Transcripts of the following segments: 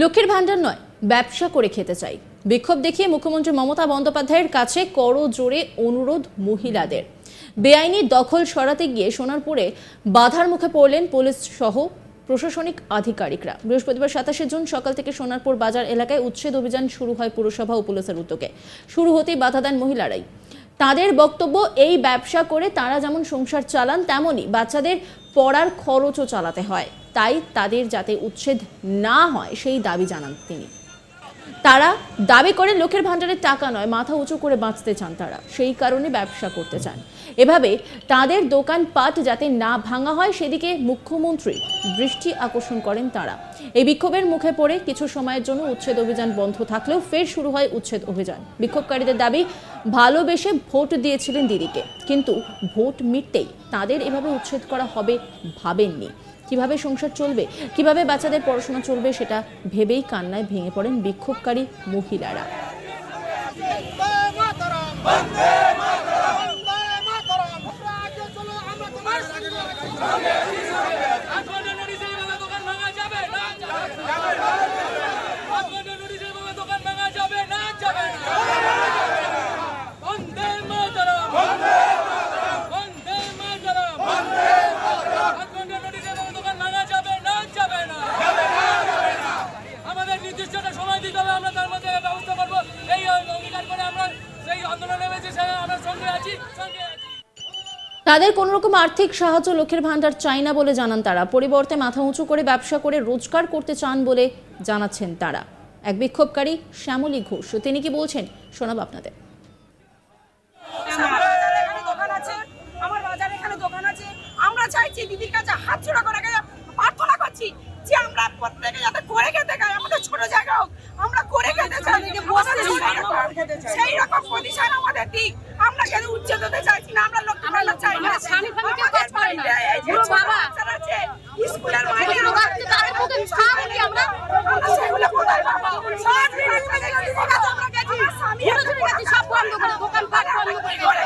লক্ষ্মীর ভান্ডার নয়, ব্যবসা করে খেতে চাই। বিক্ষোভ দেখিয়ে মুখ্যমন্ত্রী মমতা বন্দ্যোপাধ্যায়ের কাছে করজোড়ে অনুরোধ মহিলাদের। বেআইনি দখল সরাতে গিয়ে সোনারপুরে বাধার মুখে পড়লেন পুলিশ সহ প্রশাসনিক আধিকারিকরা। বৃহস্পতিবার 27 জুন সকাল থেকে সোনারপুর বাজার এলাকায় উচ্ছেদ অভিযান শুরু হয় পুরসভা ও পুলিশের উদ্যোগে। শুরু হতেই বাধা দেন মহিলারাই। তাদের বক্তব্য, এই ব্যবসা করে তারা যেমন সংসার চালান, তেমনই বাচ্চাদের পড়ার খরচও চালাতে হয়। তাই তাদের যাতে উচ্ছেদ না হয় সেই দাবি জানান তিনি। তারা দাবি করেন লক্ষ্মীর ভান্ডারের টাকা নয়, মাথা উঁচু করে বাঁচতে চান তারা, সেই কারণে ব্যবসা করতে চান। এভাবে তাদের দোকানপাট যাতে না ভাঙা হয় সেদিকে মুখ্যমন্ত্রী দৃষ্টি আকর্ষণ করেন তারা। এই বিক্ষোভের মুখে পড়ে কিছু সময়ের জন্য উচ্ছেদ অভিযান বন্ধ থাকলেও ফের শুরু হয় উচ্ছেদ অভিযান। বিক্ষোভকারীদের দাবি, ভালোবেসে ভোট দিয়েছিলেন দিদিকে, কিন্তু ভোট মিটতেই তাদের এভাবে উচ্ছেদ করা হবে ভাবেননি। কিভাবে সংসার চলবে, কিভাবে বাচ্চাদের পড়াশোনা চলবে সেটা ভেবেই কান্নায় ভেঙে পড়েন বিক্ষোভকারী মহিলারা। তাদের কোন রকম আর্থিক সাহায্য লক্ষ্মীর ভান্ডার চাই না বলে জানান তারা। পরিবর্তে মাথা উঁচু করে ব্যবসা করে রোজগার করতে চান বলে জানাচ্ছেন তারা। এক বিক্ষোভকারী শ্যামলী ঘোষ, তিনি কি বলছেন শোনাবো আপনাদের। আমার বাজারে এখানে দোকান আছে, আমরা চাইছি দিদির কাছে হাত জোড়া করে প্রার্থনা করছি যে আমরা প্রত্যেকে যাতে করে খেতে খাই, আমাদের ছোট জায়গা হোক, আমরা করে খেতে চাই, সেই রকম পজিশন আমাদের দিক। আমরা কেন উচ্ছেদ হতে চাইছি না, আমরা লক্ষ্মী ভান্ডার চাই না। স্কুলের মাইনে আমরা সেগুলো কোথায় পাবো? সব সব বন্ধ করে দোকান পাট বন্ধ করে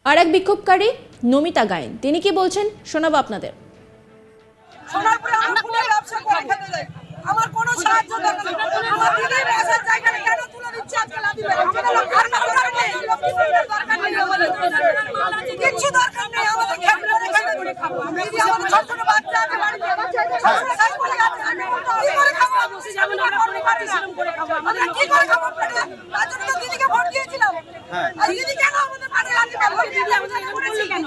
আর এক বিক্ষোভকারী নমিতা গায়েন, তিনি কি বলছেন শোনাবো আপনাদের। আমার কোনো সাহায্য দরকার নেই, আমার দিদির বাসার জায়গাটা কেন তুলে দিচ্ছে আজকে লাদি বের? আমাদের লক্ষ্মীর ভান্ডার দরকার নেই, কিছু দরকার নেই, আমাদের খেতে করে খাবো। দিদি আমাদের ছোট ছোট বাচ্চা আছে বাড়িতে, সাই করে গেছে, কি করে খাবো? যেমন আমরা করে খাচ্ছি সেরকম করে খাবো। আমরা কি করে খাবো? তার জন্য তো দিদিকে ভোট দিয়েছিলাম। আর দিদি কেন আমাদের পাশে লাদি বের করে দিদি আমাদের করেছে কেন?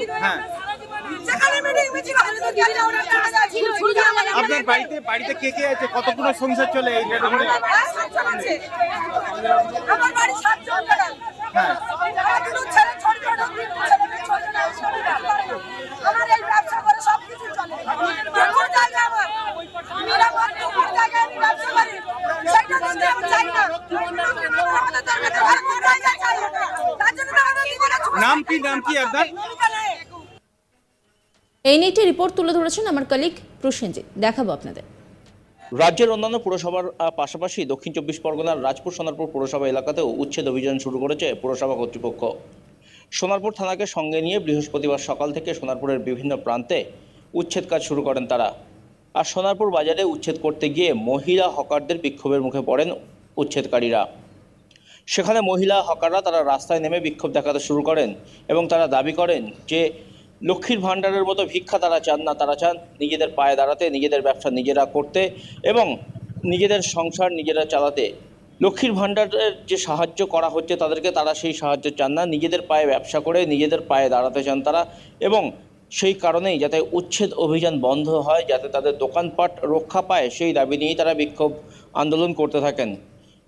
সেখানে মিটিং মিছিল হলে তো দিদি ওরা ছিল। আপনার বাড়িতে কে কে আছে, কতগুলো সংসার চলে এই রেটে করে? আমার বাড়ি 7 জন দাদা। হ্যাঁ, দুটো ছেলে ছোট ছোট, ছেলে ছোট ছোট। আমার এই ব্যবসা করে সব কিছু চলে। কোন জায়গা আমার মেরা কোন জায়গা আমি ব্যবসা করি, সেটা দিতে আমি চাই না। আমাদের দরকার আর কোন জায়গা চাই না, তার জন্য আমাদের জীবনে নাম কি আপনার? এই নিয়ে একটি রিপোর্ট তুলে ধরেছেন আমার কলিগ প্রসেনজিৎ, দেখাবো আপনাদের। রাজ্যের অন্যান্য পুরসভার পাশাপাশি দক্ষিণ 24 পরগনার রাজপুর সোনারপুর পুরসভা এলাকাতেও উচ্ছেদ অভিযান শুরু করেছে পুরসভা কর্তৃপক্ষ। সোনারপুর থানাকে সঙ্গে নিয়ে বৃহস্পতিবার সকাল থেকে সোনারপুরের বিভিন্ন প্রান্তে উচ্ছেদ কাজ শুরু করেন তারা। আর সোনারপুর বাজারে উচ্ছেদ করতে গিয়ে মহিলা হকারদের বিক্ষোভের মুখে পড়েন উচ্ছেদকারীরা। সেখানে মহিলা হকাররা তারা রাস্তায় নেমে বিক্ষোভ দেখাতে শুরু করেন এবং তারা দাবি করেন যে লক্ষ্মীর ভান্ডারের মতো ভিক্ষা তারা চান না, তারা চান নিজেদের পায়ে দাঁড়াতে, নিজেদের ব্যবসা নিজেরা করতে এবং নিজেদের সংসার নিজেরা চালাতে। লক্ষ্মীর ভান্ডারের যে সাহায্য করা হচ্ছে তাদেরকে, তারা সেই সাহায্য চান না, নিজেদের পায়ে ব্যবসা করে নিজেদের পায়ে দাঁড়াতে চান তারা। এবং সেই কারণেই যাতে উচ্ছেদ অভিযান বন্ধ হয়, যাতে তাদের দোকানপাট রক্ষা পায়, সেই দাবি নিয়েই তারা বিক্ষোভ আন্দোলন করতে থাকেন।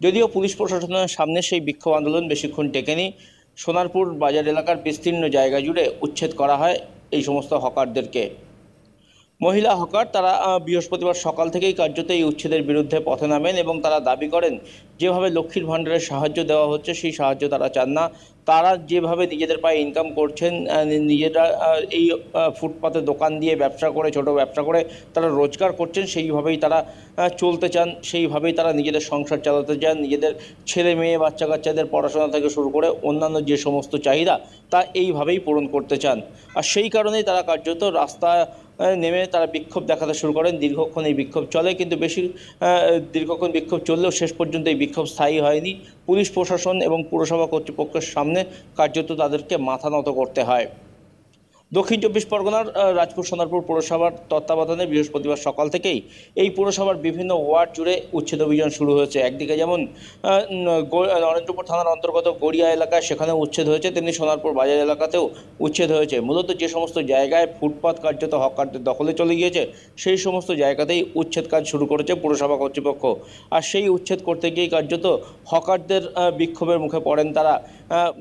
যদিও পুলিশ প্রশাসনের সামনে সেই বিক্ষোভ আন্দোলন বেশিক্ষণ টেকেনি। সোনারপুর বাজার এলাকার বিস্তীর্ণ জায়গা জুড়ে উচ্ছেদ করা হয় এই সমস্ত হকারদেরকে। মহিলা হকার তারা বৃহস্পতিবার সকাল থেকেই কার্যত এই উচ্ছেদের বিরুদ্ধে পথে নামেন এবং তারা দাবি করেন যেভাবে লক্ষ্মীর ভাণ্ডারের সাহায্য দেওয়া হচ্ছে সেই সাহায্য তারা চান না। তারা যেভাবে নিজেদের পায়ে ইনকাম করছেন, নিজেরা এই ফুটপাতে দোকান দিয়ে ব্যবসা করে, ছোট ব্যবসা করে তারা রোজগার করছেন, সেইভাবেই তারা চলতে চান, সেইভাবেই তারা নিজেদের সংসার চালাতে চান, নিজেদের ছেলে মেয়ে বাচ্চা কাচ্চাদের পড়াশোনা থেকে শুরু করে অন্যান্য যে সমস্ত চাহিদা তা এইভাবেই পূরণ করতে চান। আর সেই কারণেই তারা কার্যত রাস্তায় নেমে তারা বিক্ষোভ দেখাতে শুরু করেন। দীর্ঘক্ষণ এই বিক্ষোভ চলে, কিন্তু দীর্ঘক্ষণ বিক্ষোভ চললেও শেষ পর্যন্ত এই বিক্ষোভ স্থায়ী হয়নি। পুলিশ প্রশাসন এবং পুরসভা কর্তৃপক্ষের সামনে কার্যত তাদেরকে মাথা নত করতে হয়। দক্ষিণ চব্বিশ পরগনার রাজপুর সোনারপুর পৌরসভার তত্ত্বাবধানে বৃহস্পতিবার সকাল থেকেই এই পৌরসভার বিভিন্ন ওয়ার্ড জুড়ে উচ্ছেদ অভিযান শুরু হয়েছে। একদিকে যেমন নরেন্দ্রপুর থানার অন্তর্গত গড়িয়া এলাকায় সেখানে উচ্ছেদ হয়েছে, তেমনি সোনারপুর বাজার এলাকাতেও উচ্ছেদ হয়েছে। মূলত যে সমস্ত জায়গায় ফুটপাত কার্যত হকারদের দখলে চলে গিয়েছে সেই সমস্ত জায়গাতেই উচ্ছেদ কাজ শুরু করেছে পৌরসভা কর্তৃপক্ষ। আর সেই উচ্ছেদ করতে গিয়ে কার্যত হকারদের বিক্ষোভের মুখে পড়েন তারা।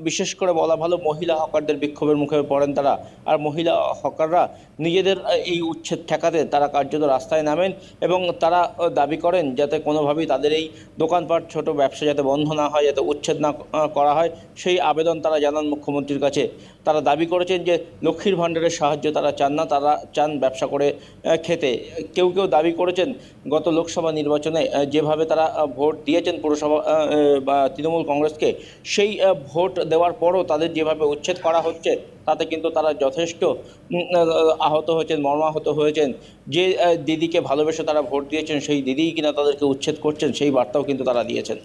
বিশেষ করে বলা ভালো, মহিলা হকারদের বিক্ষোভের মুখে পড়েন তারা। আর মহিলা হকাররা নিজেদের এই উচ্ছেদ ঠেকাতে তারা কার্যত রাস্তায় নামেন এবং তারা দাবি করেন যাতে কোনোভাবেই তাদের এই দোকানপাট, ছোট ব্যবসা যাতে বন্ধ না হয়, যাতে উচ্ছেদ না করা হয়, সেই আবেদন তারা জানান মুখ্যমন্ত্রীর কাছে। তারা দাবি করেছেন যে লক্ষ্মীর ভাণ্ডারের সাহায্য তারা চান না, তারা চান ব্যবসা করে খেতে। কেউ কেউ দাবি করেছেন গত লোকসভা নির্বাচনে যেভাবে তারা ভোট দিয়েছেন পুরসভা বা তৃণমূল কংগ্রেসকে, সেই ভোট দেওয়ার পরও তাদের যেভাবে উচ্ছেদ করা হচ্ছে তাতে কিন্তু তারা যথেষ্ট আহত হয়েছেন, মর্মাহত হয়েছেন। যে দিদিকে ভালোবেসে তারা ভোট দিয়েছেন সেই দিদিই কিনা তাদেরকে উচ্ছেদ করছেন, সেই বার্তাও কিন্তু তারা দিয়েছেন।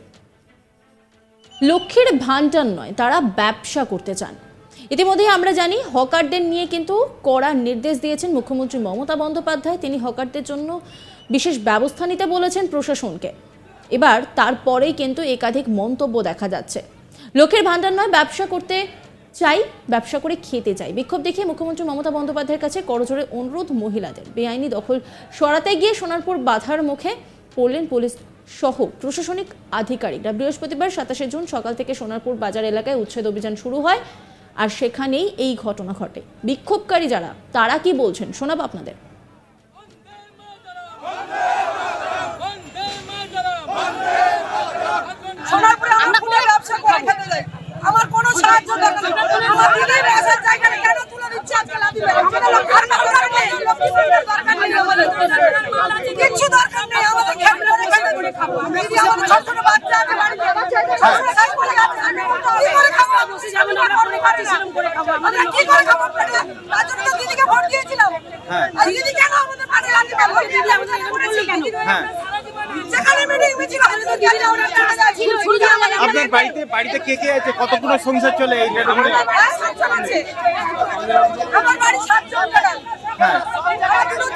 লক্ষ্মীর ভাণ্ডার নয়, তারা ব্যবসা করতে চান। ইতিমধ্যেই আমরা জানি হকারদের নিয়ে কিন্তু কড়া নির্দেশ দিয়েছেন মুখ্যমন্ত্রী মমতা বন্দ্যোপাধ্যায়। তিনি হকারদের জন্য বিশেষ ব্যবস্থা নিতে বলেছেন প্রশাসনকে। এবার তারপরেই কিন্তু একাধিক মন্তব্য দেখা যাচ্ছে। লক্ষ্মীর ভাণ্ডার নয়, ব্যবসা করতে চাই, ব্যবসা করে খেতে চাই। বিক্ষোভ দেখিয়ে মুখ্যমন্ত্রী মমতা বন্দ্যোপাধ্যায়ের কাছে করজোড়ে অনুরোধ মহিলাদের। বেআইনি দখল সরাতে গিয়ে সোনারপুর বাধার মুখে পড়লেন পুলিশ সহ প্রশাসনিক আধিকারিকরা। বৃহস্পতিবার 27 জুন সকাল থেকে সোনারপুর বাজার এলাকায় উচ্ছেদ অভিযান শুরু হয়, আর সেখানেই এই ঘটনা ঘটে। বিক্ষোভকারী যারা, তারা কি বলছেন শোনাবো আপনাদের। সোনারপুরে আমরা ফুলের ব্যবসা করে খেতে যাই, আমার কোনো সাহায্য দরকার নেই। আমার দিদি ব্যবসার জায়গায় কেন তুলে দিচ্ছে আজকে লাদি বেড়ে? কিচ্ছু দরকার নেই, আমাদের খেতে করে খাবো। দিদি আমাদের ছোট ছোট বাচ্চা আছে বাড়িতে, সাইকেল করে যাচ্ছে, কি করে খাবো? বসে যাবেন আমরা করে খাচ্ছি, সেরকম করে খাবো। আমরা কি করে খাবো? তার জন্য তো দিদিকে ভোট দিয়েছিলাম। আর দিদি কেন আমাদের মাঝে লাদি বেড়ে? দিদি আমাদের করেছে কেন? সেখানে মিটিং মিছিল হলে তো দিদি আমরা চলে যাচ্ছি। আপনার বাড়িতে কে কে আছে? কতগুলো সংসার চলে এই আমার বাড়ি 7 জন দাঁড়ান। হ্যাঁ,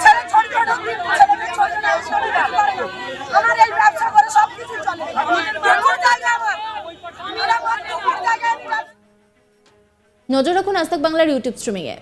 ছেলে ছোট ছোট আমার এই ব্যবসা করে সবকিছু চলে। নজর রাখুন আজ তাক বাংলার ইউটিউব স্ট্রিমিংয়ে।